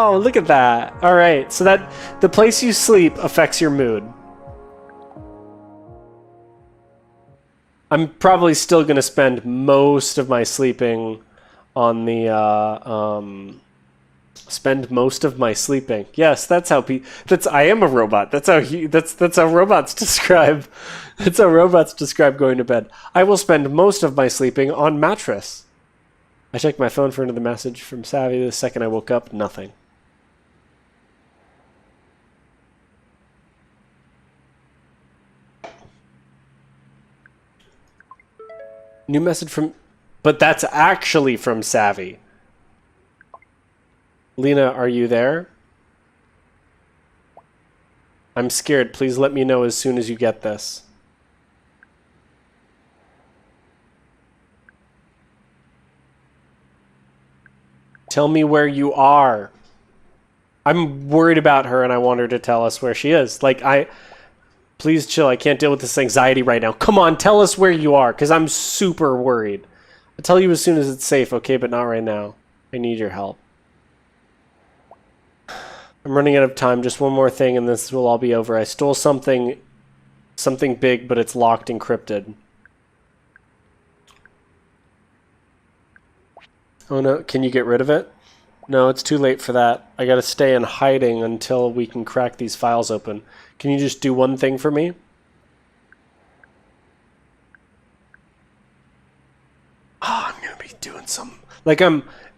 Wow, look at that. All right, so that the place you sleep affects your mood. I'm probably still going to spend most of my sleeping on the spend most of my sleeping. Yes, that's how I am a robot. That's how robots describe. That's how robots describe going to bed. I will spend most of my sleeping on mattress. I checked my phone for another message from Savy. The second I woke up, nothing. New message from... But that's actually from Savy. Lina, are you there? I'm scared. Please let me know as soon as you get this. Tell me where you are. I'm worried about her and I want her to tell us where she is. Please chill. I can't deal with this anxiety right now. Come on, tell us where you are, because I'm super worried. I'll tell you as soon as it's safe, okay? But not right now. I need your help. I'm running out of time. Just one more thing and this will all be over. I stole something big, but it's locked encrypted. Oh no, can you get rid of it? No, it's too late for that. I gotta stay in hiding until we can crack these files open. Can you just do one thing for me? Oh, I'm gonna be doing some...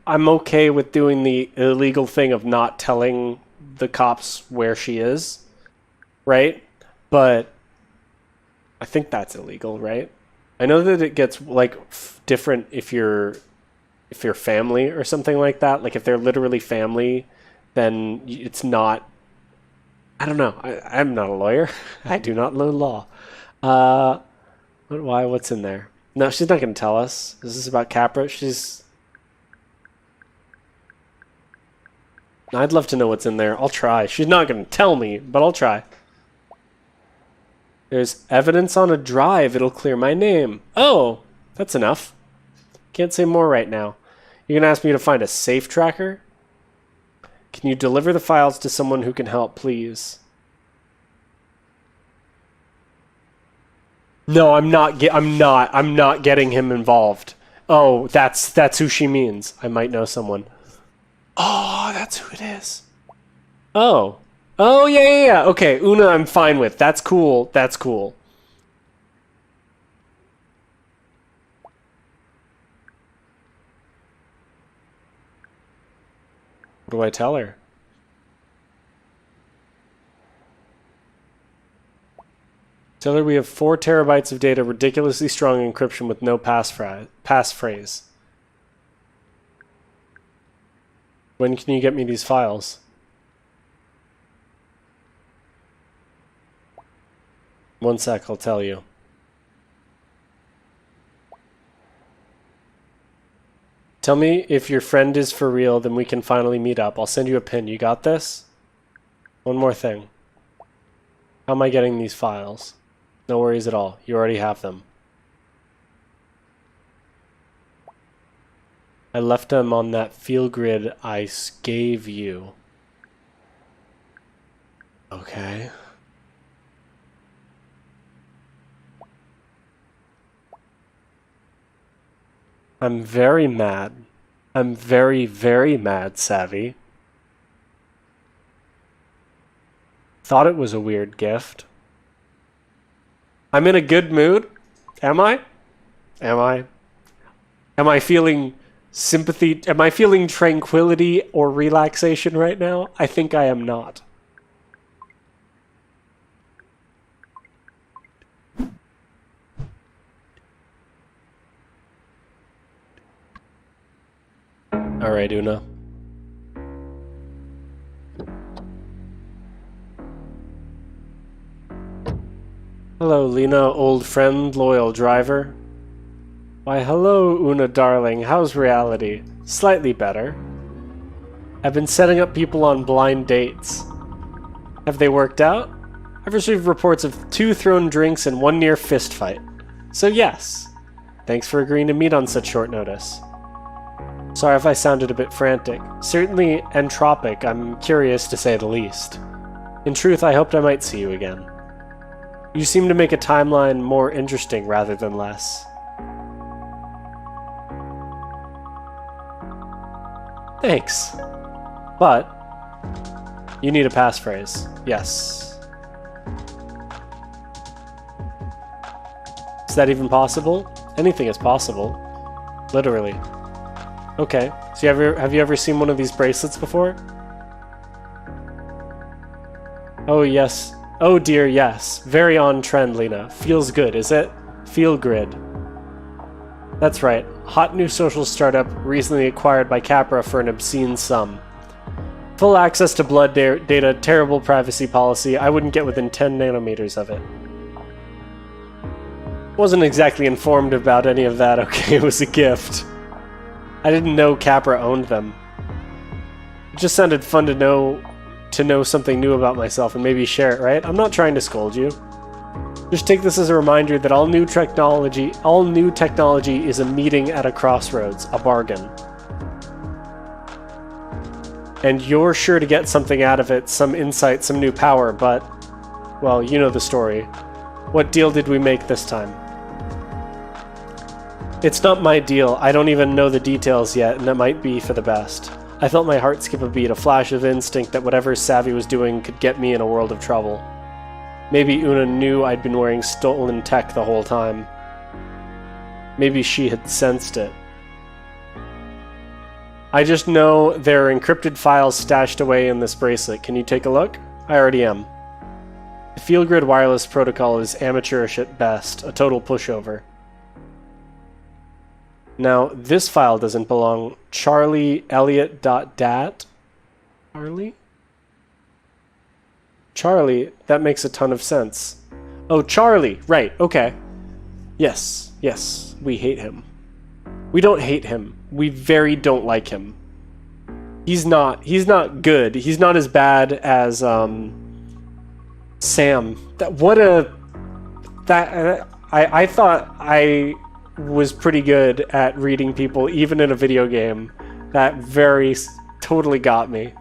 I'm okay with doing the illegal thing of not telling the cops where she is, right? But I think that's illegal, right? I know that it gets different if you're family or something like that. Like if they're literally family, then it's not... I don't know. I'm not a lawyer. I do not know law. Why? What's in there? No, she's not going to tell us. Is this about Capra? I'd love to know what's in there. I'll try. She's not going to tell me, but I'll try. There's evidence on a drive. It'll clear my name. Oh, that's enough. Can't say more right now. You're going to ask me to find a safe tracker? Can you deliver the files to someone who can help, please? No, I'm not getting him involved. Oh, that's who she means. I might know someone. Oh, that's who it is. Oh. Oh, yeah. Okay, Una I'm fine with. That's cool. That's cool. What do I tell her? Tell her we have 4 terabytes of data, ridiculously strong encryption with no passphrase. When can you get me these files? One sec, I'll tell you. Tell me if your friend is for real, then we can finally meet up. I'll send you a pin. You got this? One more thing. How am I getting these files? No worries at all. You already have them. I left them on that field grid I gave you. Okay. I'm very mad. I'm very, very mad, Savy. Thought it was a weird gift. I'm in a good mood. Am I? Am I? Am I feeling sympathy? Am I feeling tranquility or relaxation right now? I think I am not. All right, Una. Hello, Lina, old friend, loyal driver. Why, hello, Una darling. How's reality? Slightly better. I've been setting up people on blind dates. Have they worked out? I've received reports of 2 thrown drinks and 1 near fist fight. So yes, thanks for agreeing to meet on such short notice. Sorry if I sounded a bit frantic. Certainly entropic, I'm curious to say the least. In truth, I hoped I might see you again. You seem to make a timeline more interesting rather than less. Thanks. But you need a passphrase. Yes. Is that even possible? Anything is possible. Literally. Okay. So have you ever seen one of these bracelets before? Oh yes. Oh dear, yes. Very on trend, Lina. Feels good, is it? Feel grid. That's right. Hot new social startup recently acquired by Capra for an obscene sum. Full access to blood data, terrible privacy policy. I wouldn't get within 10 nanometers of it. Wasn't exactly informed about any of that, okay? It was a gift. I didn't know Capra owned them. It just sounded fun to know something new about myself and maybe share it, right? I'm not trying to scold you. Just take this as a reminder that all new technology is a meeting at a crossroads, a bargain. And you're sure to get something out of it, some insight, some new power, but, well, you know the story. What deal did we make this time? It's not my deal. I don't even know the details yet, and that might be for the best. I felt my heart skip a beat, a flash of instinct that whatever Savy was doing could get me in a world of trouble. Maybe Una knew I'd been wearing stolen tech the whole time. Maybe she had sensed it. I just know there are encrypted files stashed away in this bracelet. Can you take a look? I already am. The Fieldgrid wireless protocol is amateurish at best, a total pushover. Now, this file doesn't belong. CharlieElliott.dat? Charlie? Charlie, that makes a ton of sense. Oh, Charlie! Right, okay. Yes, we hate him. We don't hate him. We very don't like him. He's not good. He's not as bad as, Sam. I thought I was pretty good at reading people, even in a video game. That totally got me.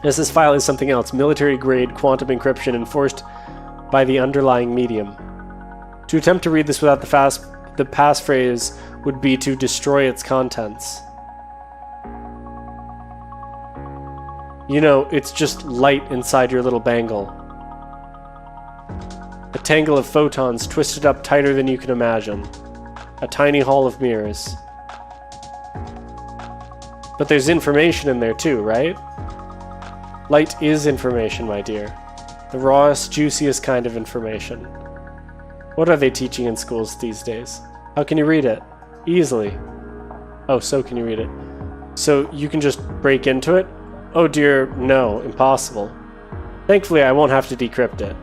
As this file is something else, military-grade quantum encryption enforced by the underlying medium. To attempt to read this without the passphrase would be to destroy its contents. You know, it's just light inside your little bangle. A tangle of photons twisted up tighter than you can imagine. A tiny hall of mirrors. But there's information in there too, right? Light is information, my dear. The rawest, juiciest kind of information. What are they teaching in schools these days? How can you read it? Easily. Oh, so can you read it? So you can just break into it? Oh dear, no, impossible. Thankfully, I won't have to decrypt it.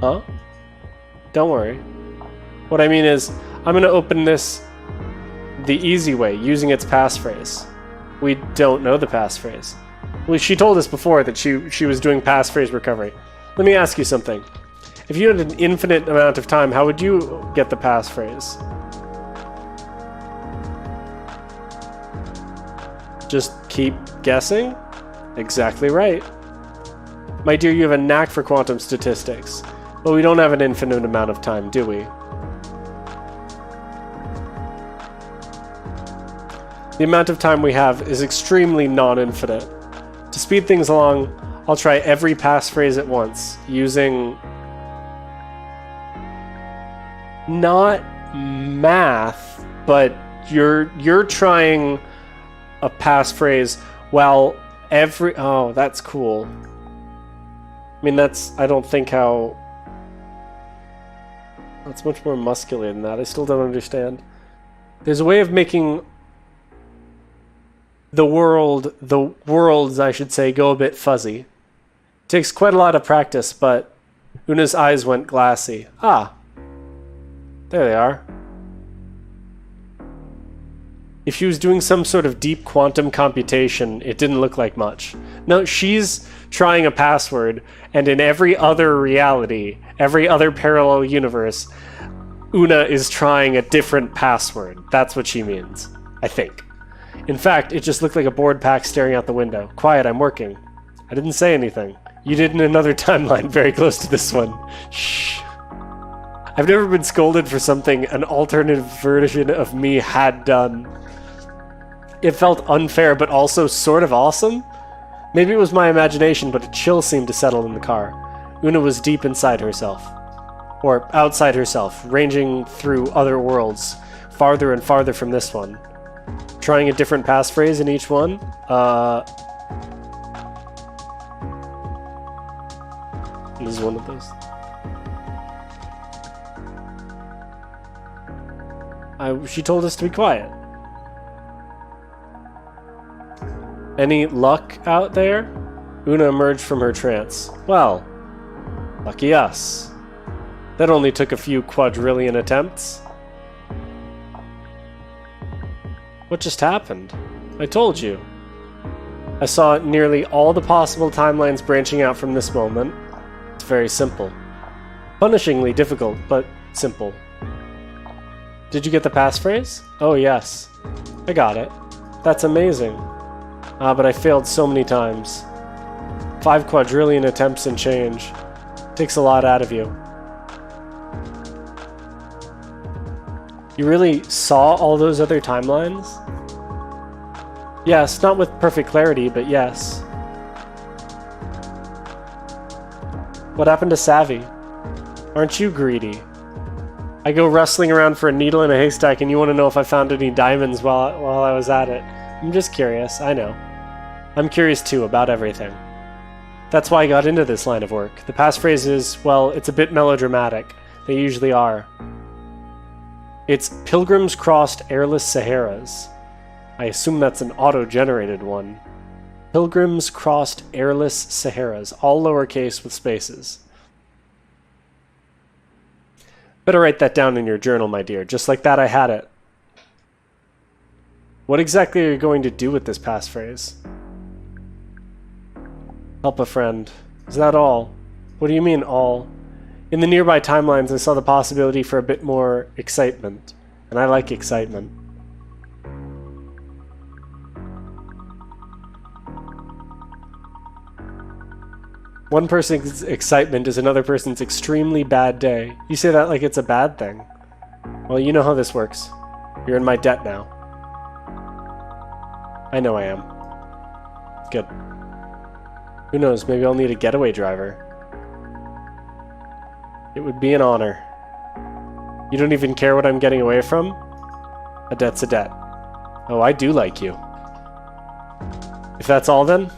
Huh? Don't worry. What I mean is, I'm gonna open this the easy way, using its passphrase. We don't know the passphrase. Well, she told us before that she was doing passphrase recovery. Let me ask you something. If you had an infinite amount of time, how would you get the passphrase? Just keep guessing? Exactly right. My dear, you have a knack for quantum statistics. But we don't have an infinite amount of time, do we? The amount of time we have is extremely non-infinite. To speed things along, I'll try every passphrase at once, using not math, but you're trying a passphrase while oh, that's cool. I mean, I don't think how... That's much more muscular than that. I still don't understand. There's a way of making the worlds, I should say, go a bit fuzzy. It takes quite a lot of practice, but Una's eyes went glassy. Ah, there they are. If she was doing some sort of deep quantum computation, it didn't look like much. No, she's trying a password, and in every other reality, every other parallel universe, Una is trying a different password. That's what she means, I think. In fact, it just looked like a bored pack staring out the window. Quiet, I'm working. I didn't say anything. You did in another timeline very close to this one. Shh. I've never been scolded for something an alternative version of me had done. It felt unfair, but also sort of awesome. Maybe it was my imagination, but a chill seemed to settle in the car. Una was deep inside herself. Or outside herself, ranging through other worlds, farther and farther from this one. Trying a different passphrase in each one. This is one of those. She told us to be quiet. Any luck out there? Una emerged from her trance. Well, lucky us. That only took a few quadrillion attempts. What just happened? I told you. I saw nearly all the possible timelines branching out from this moment. It's very simple. Punishingly difficult, but simple. Did you get the passphrase? Oh yes. I got it. That's amazing. But I failed so many times. 5 quadrillion attempts and change. Takes a lot out of you. You really saw all those other timelines? Yes, not with perfect clarity, but yes. What happened to Savy? Aren't you greedy? I go rustling around for a needle in a haystack and you want to know if I found any diamonds while I was at it. I'm just curious, I know. I'm curious too, about everything. That's why I got into this line of work. The passphrase is, well, it's a bit melodramatic. They usually are. It's Pilgrims Crossed Airless Saharas. I assume that's an auto-generated one. Pilgrims Crossed Airless Saharas, all lowercase with spaces. Better write that down in your journal, my dear. Just like that, I had it. What exactly are you going to do with this passphrase? Help a friend. Is that all? What do you mean, all? In the nearby timelines, I saw the possibility for a bit more excitement. And I like excitement. One person's excitement is another person's extremely bad day. You say that like it's a bad thing. Well, you know how this works. You're in my debt now. I know I am. Good. Who knows, maybe I'll need a getaway driver. It would be an honor. You don't even care what I'm getting away from? A debt's a debt. Oh, I do like you. If that's all then,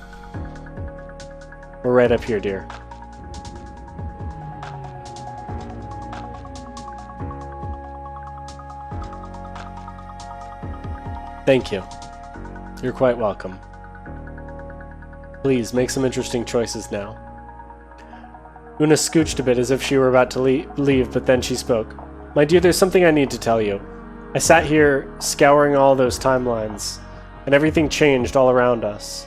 we're right up here, dear. Thank you. You're quite welcome. Please, make some interesting choices now. Una scooched a bit as if she were about to leave, but then she spoke. My dear, there's something I need to tell you. I sat here scouring all those timelines, and everything changed all around us.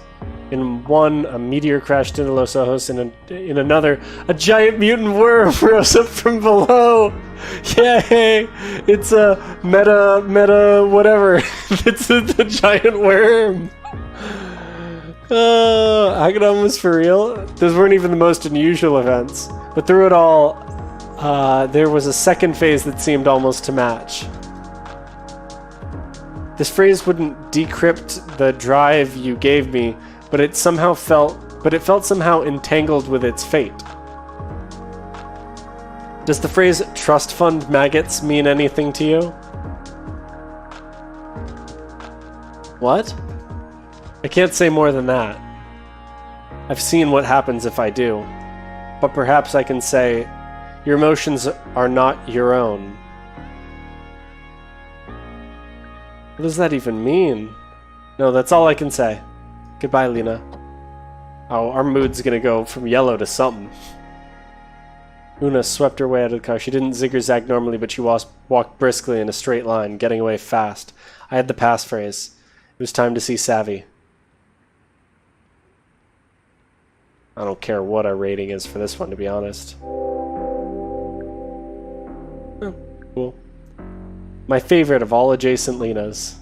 In one, a meteor crashed into Los Ojos, and in another, a giant mutant worm rose up from below. Yay! It's a meta, whatever. It's the giant worm. Agadon was for real. Those weren't even the most unusual events. But through it all, there was a second phase that seemed almost to match. This phrase wouldn't decrypt the drive you gave me, but it felt somehow entangled with its fate. Does the phrase trust fund maggots mean anything to you? What? I can't say more than that. I've seen what happens if I do. But perhaps I can say, your emotions are not your own. What does that even mean? No, that's all I can say. Goodbye, Lina. Oh, our mood's gonna go from yellow to something. Una swept her way out of the car. She didn't zig-or-zag normally, but she walked briskly in a straight line, getting away fast. I had the passphrase. It was time to see Savy. I don't care what our rating is for this one, to be honest. Oh, Cool. My favorite of all adjacent Linas.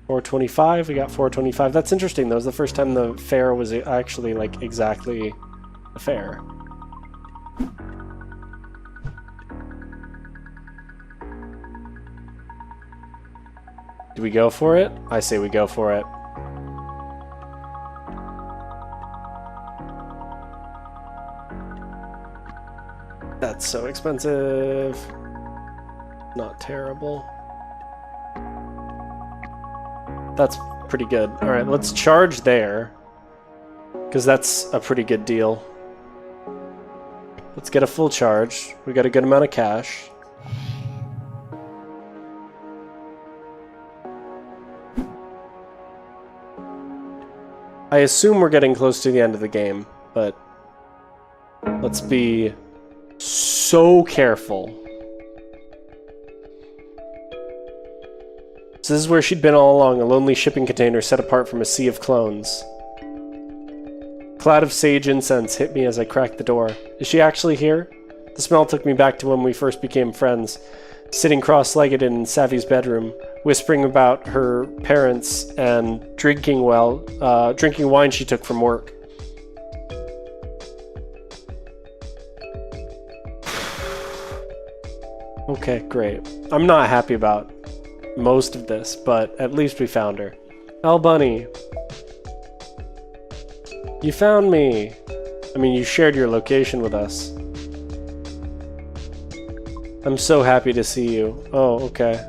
425, we got 425. That's interesting. That was the first time the fair was actually, like, exactly a fair. Do we go for it? I say we go for it. That's so expensive. Not terrible. That's pretty good. Alright, let's charge there. Because that's a pretty good deal. Let's get a full charge. We got a good amount of cash. I assume we're getting close to the end of the game, but let's be so careful. So this is where she'd been all along, a lonely shipping container set apart from a sea of clones. A cloud of sage incense hit me as I cracked the door. Is she actually here? The smell took me back to when we first became friends, sitting cross-legged in Savy's bedroom, whispering about her parents and drinking wine she took from work. Okay, great. I'm not happy about most of this, but at least we found her. El Bunny. You found me. I mean, you shared your location with us. I'm so happy to see you. Oh, okay.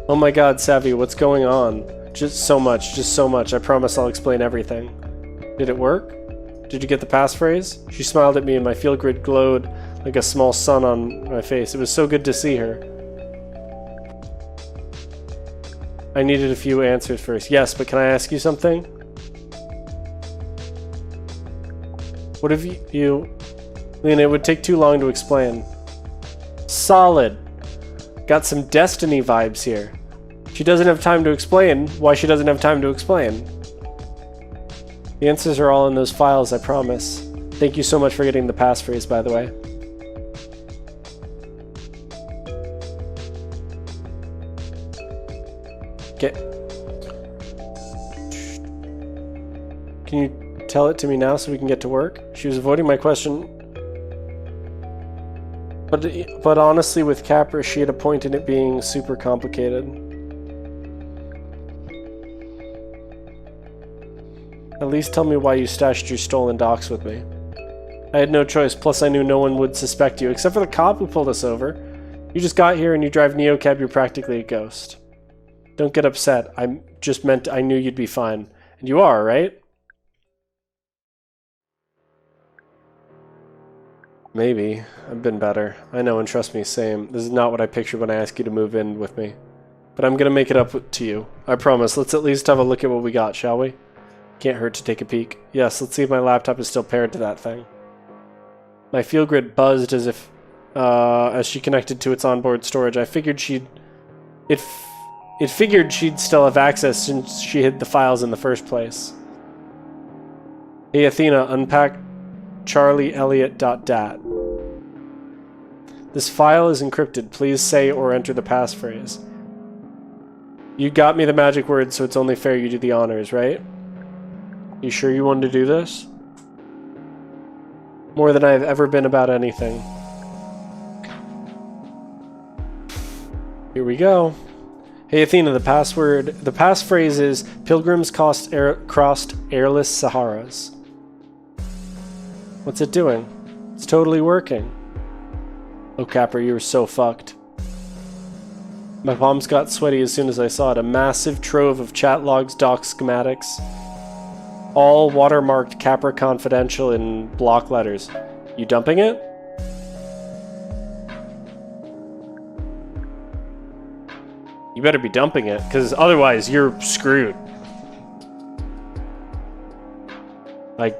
Oh my god, Savy, what's going on? Just so much. I promise I'll explain everything. Did it work? Did you get the passphrase? She smiled at me and my field grid glowed like a small sun on my face. It was so good to see her. I needed a few answers first. Yes, but can I ask you something? What have you... Lina, it would take too long to explain. Solid. Got some Destiny vibes here. She doesn't have time to explain why she doesn't have time to explain. The answers are all in those files, I promise. Thank you so much for getting the passphrase, by the way. Can you tell it to me now so we can get to work? She was avoiding my question. But honestly, with Capra, she had a point in it being super complicated. At least tell me why you stashed your stolen docs with me. I had no choice, plus I knew no one would suspect you, except for the cop who pulled us over. You just got here and you drive Neocab, you're practically a ghost. Don't get upset, I just meant I knew you'd be fine. And you are, right? Maybe. I've been better. I know, and trust me, same. This is not what I pictured when I asked you to move in with me. But I'm gonna make it up to you. I promise. Let's at least have a look at what we got, shall we? Can't hurt to take a peek. Yes, let's see if my laptop is still paired to that thing. My field grid buzzed as if, as she connected to its onboard storage. I figured it figured she'd still have access since she hid the files in the first place. Hey Athena, unpack charlieelliott.dat. This file is encrypted. Please say or enter the passphrase. You got me the magic word, so it's only fair you do the honors, right? You sure you wanted to do this? More than I've ever been about anything. Here we go. Hey Athena, the passphrase is Pilgrims crossed airless Saharas. What's it doing? It's totally working. Oh, Capper, you were so fucked. My palms got sweaty as soon as I saw it. A massive trove of chat logs, docs, schematics. All watermarked Capper Confidential in block letters. You dumping it? You better be dumping it, because otherwise you're screwed. Like,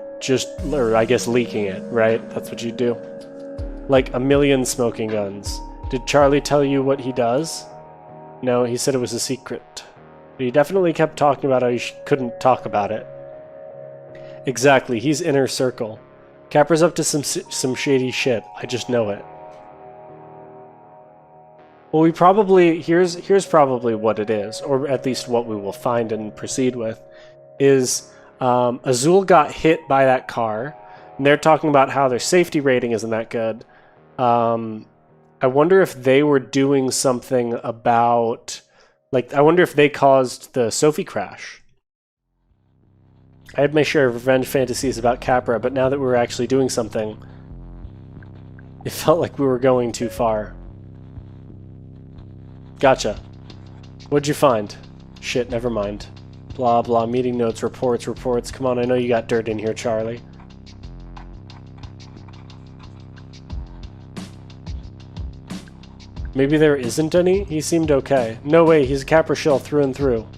or I guess leaking it, right? That's what you do. Like a million smoking guns. Did Charlie tell you what he does? No, he said it was a secret. But he definitely kept talking about how he couldn't talk about it. Exactly, he's inner circle. Capra's up to some shady shit. I just know it. Well, we probably... Here's probably what it is, or at least what we will find and proceed with, is Azul got hit by that car, and they're talking about how their safety rating isn't that good. I wonder if they were doing something about... Like, I wonder if they caused the Sophie crash. I had my share of revenge fantasies about Capra, but now that we were actually doing something, it felt like we were going too far. Gotcha. What'd you find? Shit, never mind. Blah, blah, meeting notes, reports. Come on, I know you got dirt in here, Charlie. Maybe there isn't any? He seemed okay. No way, he's a Capra shell through and through.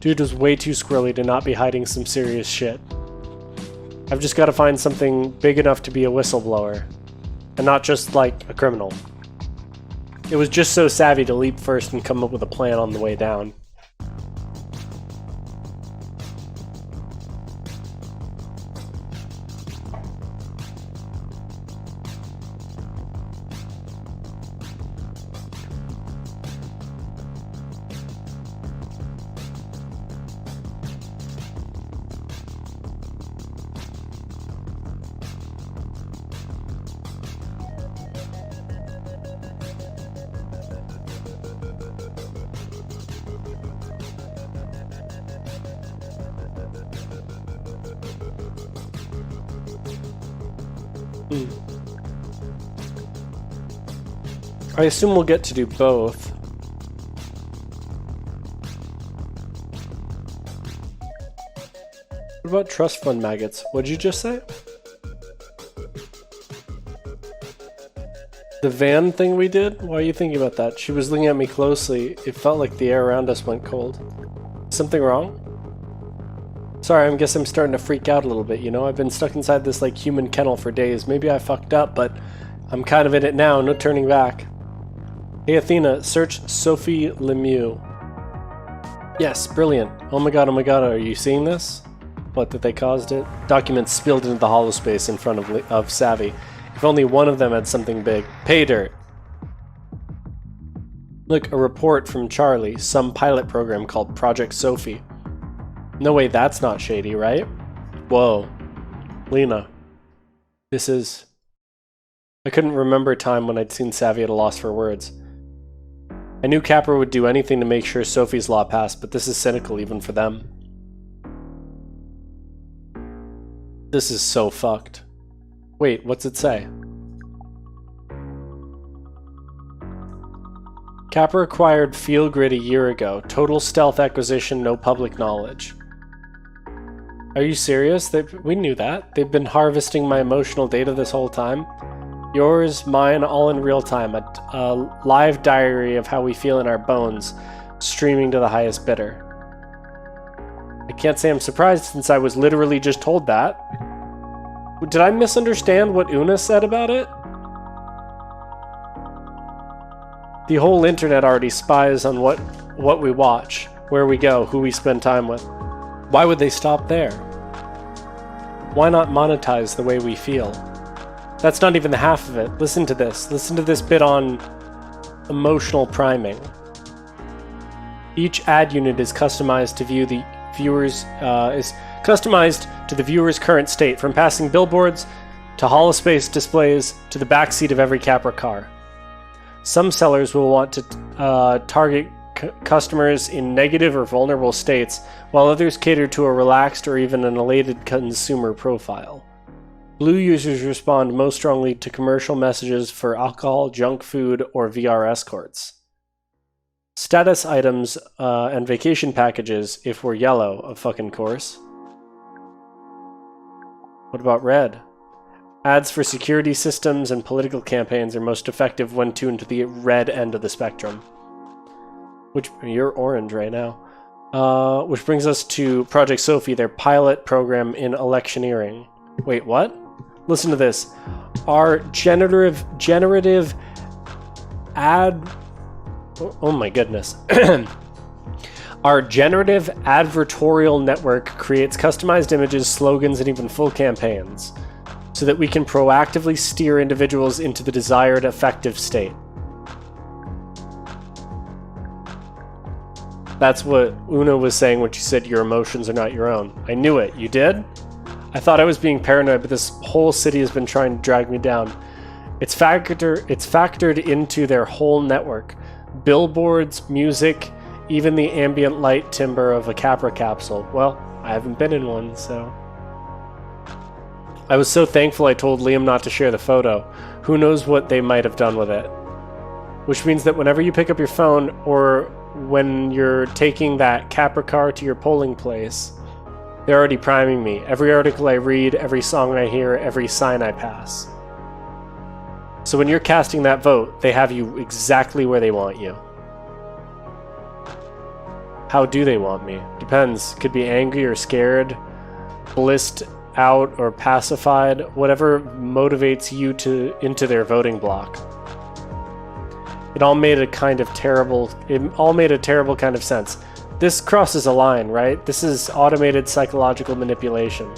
Dude was way too squirrely to not be hiding some serious shit. I've just got to find something big enough to be a whistleblower. And not just, like, a criminal. It was just so savvy to leap first and come up with a plan on the way down. I assume we'll get to do both. What about trust fund maggots? What'd you just say? The van thing we did? Why are you thinking about that? She was looking at me closely. It felt like the air around us went cold. Something wrong? Sorry, I guess I'm starting to freak out a little bit, you know? I've been stuck inside this, like, human kennel for days. Maybe I fucked up, but I'm kind of in it now. No turning back. Hey, Athena, search Sophie Lemieux. Yes, brilliant. Oh my god, are you seeing this? What, that they caused it? Documents spilled into the hollow space in front of Savy. If only one of them had something big. Pay dirt. Look, a report from Charlie. Some pilot program called Project Sophie. No way, that's not shady, right? Whoa. Lina. This is... I couldn't remember a time when I'd seen Savy at a loss for words. I knew Capra would do anything to make sure Sophie's law passed, but this is cynical even for them. This is so fucked. Wait, what's it say? Capra acquired Field Grid a year ago. Total stealth acquisition, no public knowledge. Are you serious? We knew that. They've been harvesting my emotional data this whole time. Yours, mine, all in real time. A live diary of how we feel in our bones, streaming to the highest bidder. I can't say I'm surprised since I was literally just told that. Did I misunderstand what Una said about it? The whole internet already spies on what we watch, where we go, who we spend time with. Why would they stop there? Why not monetize the way we feel? That's not even the half of it. Listen to this. Listen to this bit on emotional priming. Each ad unit is customized to view the viewer's current state, from passing billboards to holospace displays to the backseat of every Capra car. Some sellers will want to target customers in negative or vulnerable states, while others cater to a relaxed or even an elated consumer profile. Blue users respond most strongly to commercial messages for alcohol, junk food, or VR escorts. Status items and vacation packages, if we're yellow, of fucking course. What about red? Ads for security systems and political campaigns are most effective when tuned to the red end of the spectrum. Which, you're orange right now. Which brings us to Project Sophie, their pilot program in electioneering. Wait, what? Listen to this. Our generative ad... Oh my goodness. Our generative advertorial network creates customized images, slogans, and even full campaigns. so that we can proactively steer individuals into the desired effective state. That's what Una was saying when she said your emotions are not your own. I knew it. You did? I thought I was being paranoid, but this whole city has been trying to drag me down. It's factored into their whole network. Billboards, music, even the ambient light timbre of a Capra capsule. Well, I haven't been in one, so... I was so thankful I told Liam not to share the photo. Who knows what they might have done with it. Which means that whenever you pick up your phone, or when you're taking that Capra car to your polling place, they're already priming me. Every article I read, every song I hear, every sign I pass. So when you're casting that vote, they have you exactly where they want you. How do they want me? Depends. Could be angry or scared, blissed out or pacified, whatever motivates you into their voting block. It all made a terrible kind of sense. This crosses a line, right? This is automated psychological manipulation.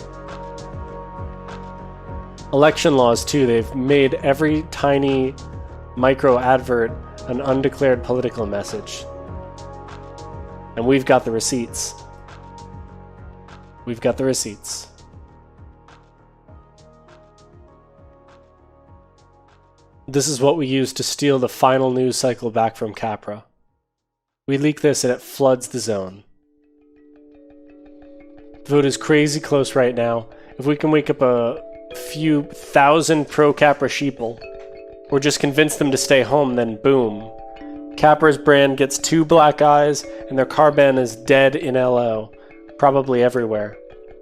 Election laws too, they've made every tiny micro advert an undeclared political message. And we've got the receipts. We've got the receipts. This is what we use to steal the final news cycle back from Capra. We leak this and it floods the zone. The vote is crazy close right now. If we can wake up a few thousand pro-Capra sheeple, or just convince them to stay home, then boom. Capra's brand gets 2 black eyes, and their car ban is dead in LO. Probably everywhere.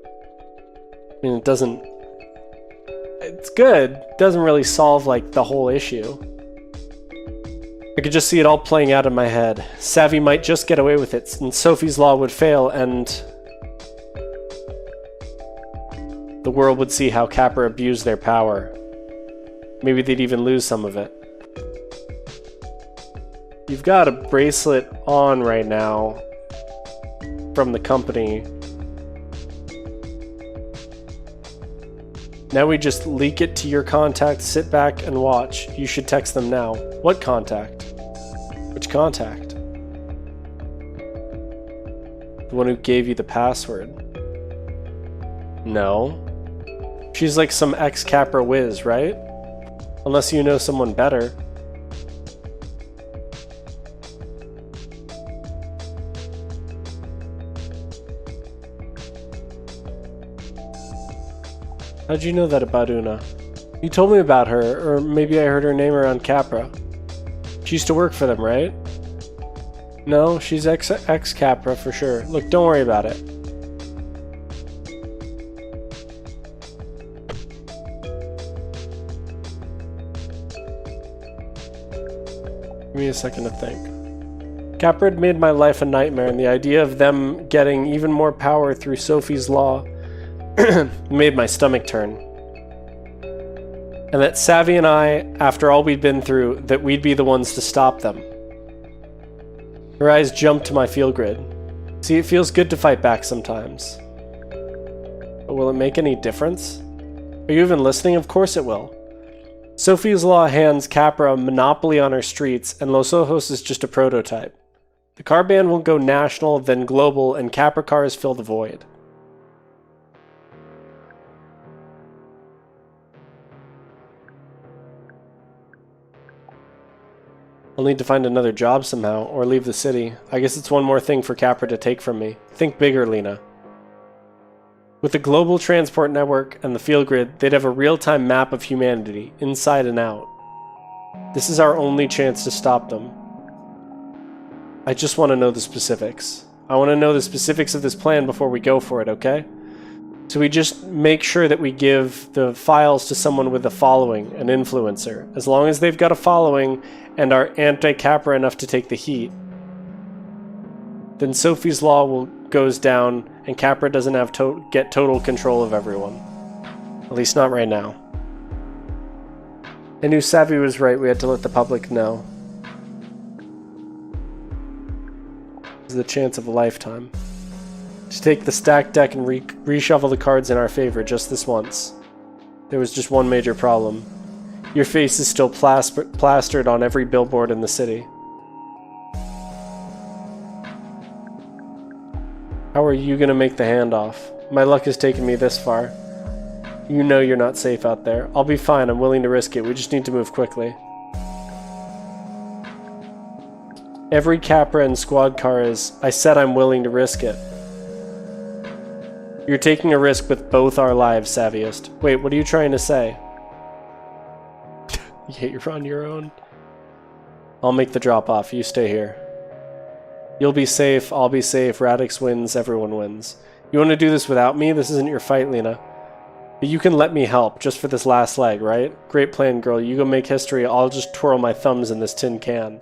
I mean, it doesn't... It's good. It doesn't really solve, like, the whole issue. I could just see it all playing out in my head. Savy might just get away with it, and Sophie's Law would fail, and... the world would see how Capra abused their power. Maybe they'd even lose some of it. You've got a bracelet on right now from the company. Now we just leak it to your contact, sit back and watch. You should text them now. What contact? Which contact? The one who gave you the password. No. She's like some ex-Capra whiz, right? Unless you know someone better. How'd you know that about Una? You told me about her, or maybe I heard her name around Capra. She used to work for them, right? No, she's ex-Capra for sure. Look, don't worry about it. Give me a second to think. Capra had made my life a nightmare, and the idea of them getting even more power through Sophie's Law made my stomach turn. And that Savy and I, after all we'd been through, that we'd be the ones to stop them. Her eyes jumped to my field grid. See, it feels good to fight back sometimes. But will it make any difference? Are you even listening? Of course it will. Sophie's Law hands Capra a monopoly on our streets, and Los Ojos is just a prototype. The car ban will go national, then global, and Capra cars fill the void. I'll need to find another job somehow, or leave the city. I guess it's one more thing for Capra to take from me. Think bigger, Lina. With the global transport network and the field grid, they'd have a real-time map of humanity, inside and out. This is our only chance to stop them. I just want to know the specifics. I want to know the specifics of this plan before we go for it, okay? So we just make sure that we give the files to someone with a following, an influencer. As long as they've got a following and are anti-Capra enough to take the heat, then Sophie's Law goes down and Capra doesn't have get total control of everyone. At least not right now. I knew Savy was right, we had to let the public know. This is the chance of a lifetime. To take the stacked deck and reshuffle the cards in our favor just this once. There was just one major problem. Your face is still plastered on every billboard in the city. How are you gonna make the handoff? My luck has taken me this far. You know you're not safe out there. I'll be fine, I'm willing to risk it. We just need to move quickly. Every Capra and squad car is. I said I'm willing to risk it. You're taking a risk with both our lives, Saviest. Wait, what are you trying to say? Yeah, you're on your own. I'll make the drop off. You stay here. You'll be safe, I'll be safe, Radix wins, everyone wins. You want to do this without me? This isn't your fight, Lina. But you can let me help, just for this last leg, right? Great plan, girl. You go make history, I'll just twirl my thumbs in this tin can.